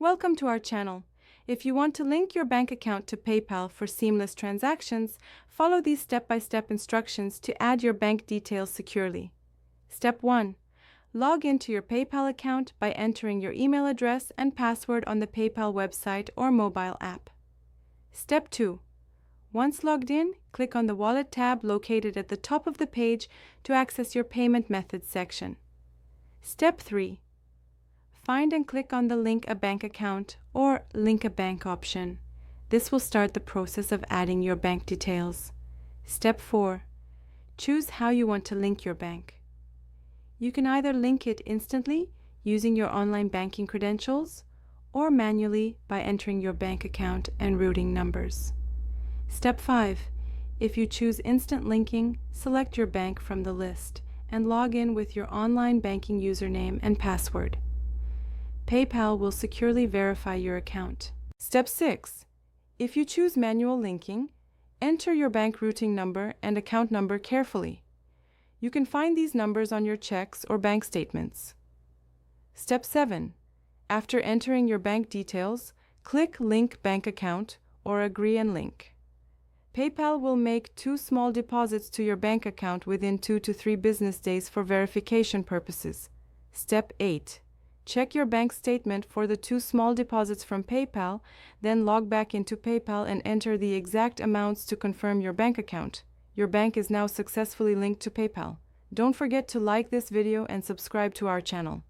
Welcome to our channel. If you want to link your bank account to PayPal for seamless transactions, follow these step-by-step instructions to add your bank details securely. Step 1. Log into your PayPal account by entering your email address and password on the PayPal website or mobile app. Step 2. Once logged in, click on the Wallet tab located at the top of the page to access your payment methods section. Step 3. Find and click on the Link a Bank Account or Link a Bank option. This will start the process of adding your bank details. Step 4. Choose how you want to link your bank. You can either link it instantly using your online banking credentials or manually by entering your bank account and routing numbers. Step 5. If you choose instant linking, select your bank from the list and log in with your online banking username and password. PayPal will securely verify your account. Step 6. If you choose manual linking, enter your bank routing number and account number carefully. You can find these numbers on your checks or bank statements. Step 7. After entering your bank details, click Link Bank Account or Agree and Link. PayPal will make 2 small deposits to your bank account within 2 to 3 business days for verification purposes. Step 8. Check your bank statement for the 2 small deposits from PayPal, then log back into PayPal and enter the exact amounts to confirm your bank account. Your bank is now successfully linked to PayPal. Don't forget to like this video and subscribe to our channel.